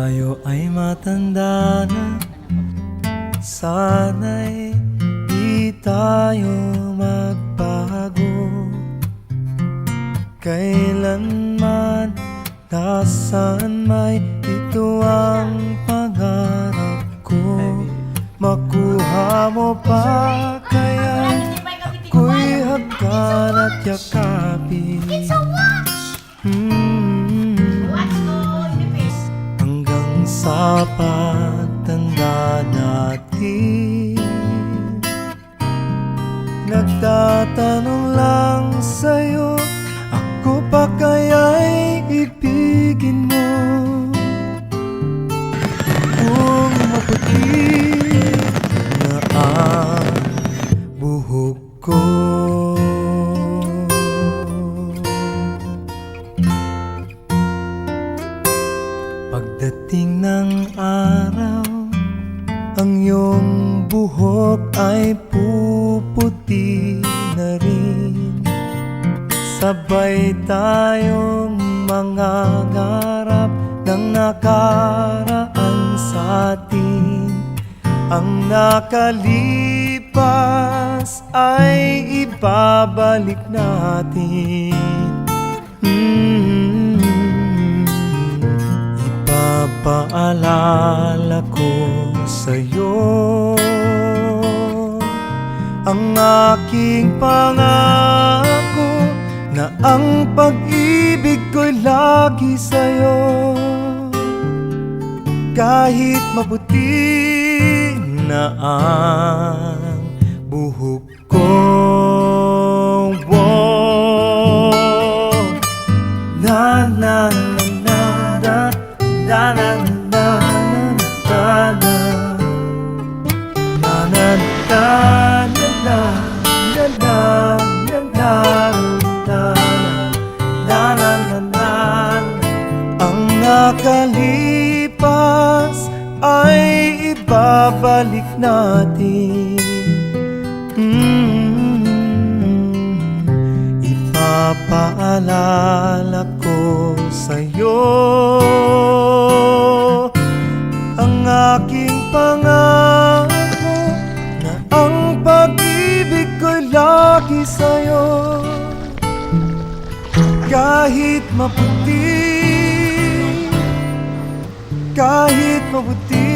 tayo ay matanda na, sana'y di tayo magbago. Kailanman, nasaan may ito ang pangarap ko. Makuha mo pa kaya ako'y hagkan at yakapin. Hanggang sa pagtanda natin, nagtatanong lang sa'yo, ako pa kaya'y ibigin mo? Kung maputi na ang buhok ko, pagdating ng araw, ang iyong buhok ay puputi na rin. Sabay tayong mangangarap ng nakaraan sa atin. Ang nakalipas ay ibabalik natin. Ipapaalala ko sa'yo ang aking pangako, na ang pag-ibig ko'y lagi sa'yo. Kahit maputi na ang buhok ko, na na na na na na na na na. Ang nakalipas ay ibabalik natin. Ipapaalala ko sa'yo ang aking pangako, na ang pag-ibig ko'y lagi sa'yo. Kahit maputi, kahit maputi,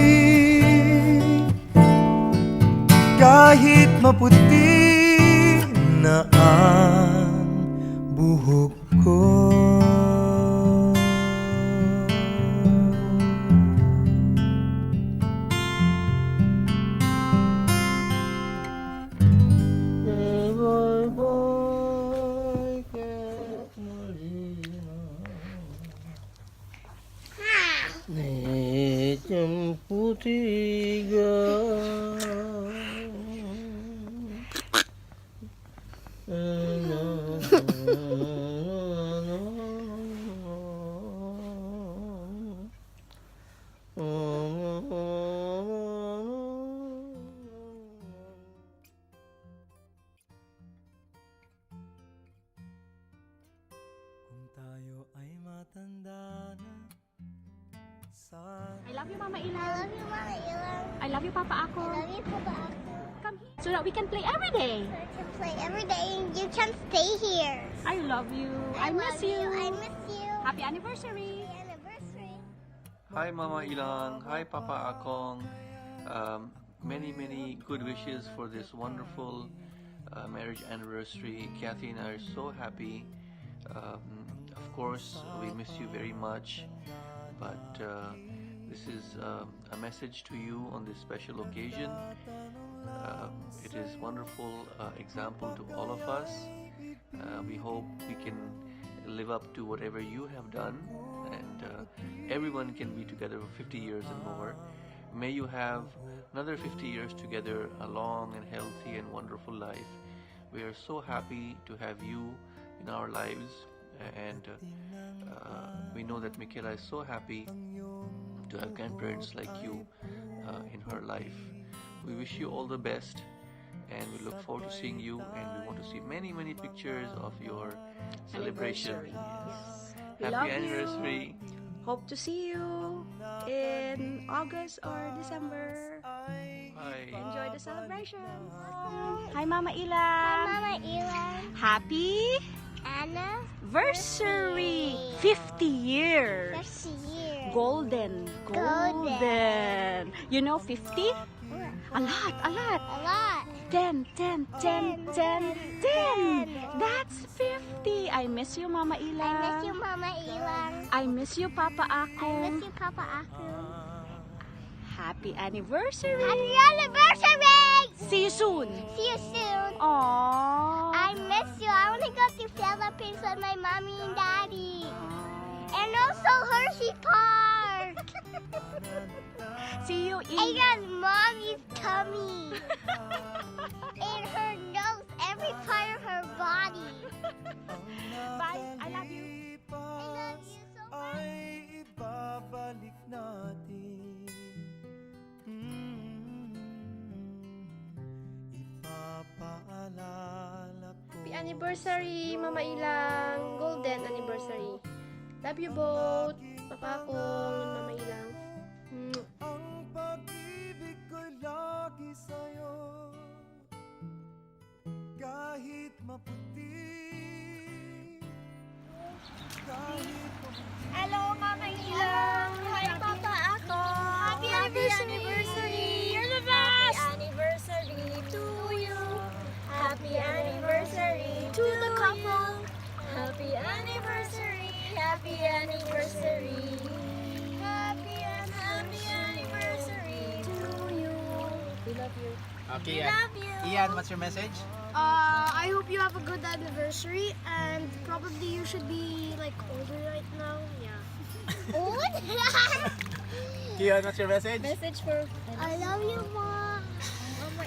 kahit maputi na ang buhok ko. Putiga kung tayo ay matanda na, I love you, Mama Ilang. I love you, Mama Ilang. I love you, Papa Ako. I love you, Papa Ako. Come here so that we can play every day. You can play every day and you can stay here. I love you. I miss love you. I miss you. Happy anniversary. Happy anniversary. Hi Mama Ilang, hi Papa Akong. Many good wishes for this wonderful marriage anniversary. Kathy and I are so happy. Of course, we miss you very much, but this is a message to you on this special occasion. It is wonderful example to all of us. We hope we can live up to whatever you have done, and everyone can be together for 50 years and more. May you have another 50 years together, a long and healthy and wonderful life. We are so happy to have you in our lives, and we know that Michaela is so happy to have grandparents like you in her life. We wish you all the best, and we look forward to seeing you, and we want to see many pictures of your celebration. Anniversary. Yes. We Happy love you. anniversary. Hope to see you in August or December. Hi. Enjoy the celebration. Hi, Mama Ilang. Mama Elan. Happy Anniversary. 50 years. 50 years. Golden. You know 50? A lot. A lot. 10. That's 50. I miss you, Mama Ilang. I miss you, Mama Elan. I miss you, Papa I Akong. miss you, Papa Akun. Happy anniversary. Happy anniversary! See you soon. See you soon. Aww. I miss you. I want to go to Philippines with my mommy and daddy. And also Hershey Park. See you in... And mommy's tummy. And her nose, every part of her body. Bye. I love you. I love you so much. Ay ibabalik natin. Ipapaalala ko. Happy anniversary, Mama Ilang. Golden anniversary. Love you both. Papa Akong and Mama Ilang. Ang pag-ibig ko'y lagi sa'yo. Kahit maputi. Kahit maputi. Hello, Mama Ilang. Hi, Papa Akong. Happy anniversary. You're the best. Happy anniversary to you. Happy anniversry to the couple. Happy anniversary. Happy anniversary. Happy anniversary to you. We love you. Okay, We love you. Ian, what's your message? I hope you have a good anniversary, and probably you should be like older right now. Yeah. Old? Ian, what's your message? Message for I love you, Mom. Mama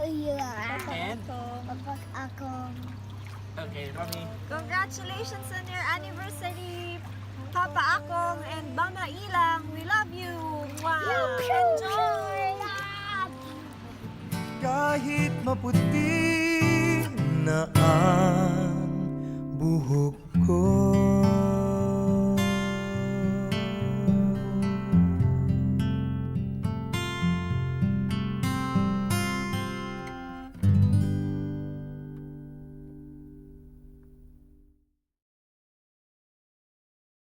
Elan. And? Papa Akun. Okay, Romy. congratulations on your anniversary, Papa Akong and Mama Ilang. We love you. Wow. Enjoy. Kahit maputi na ang buhok ko.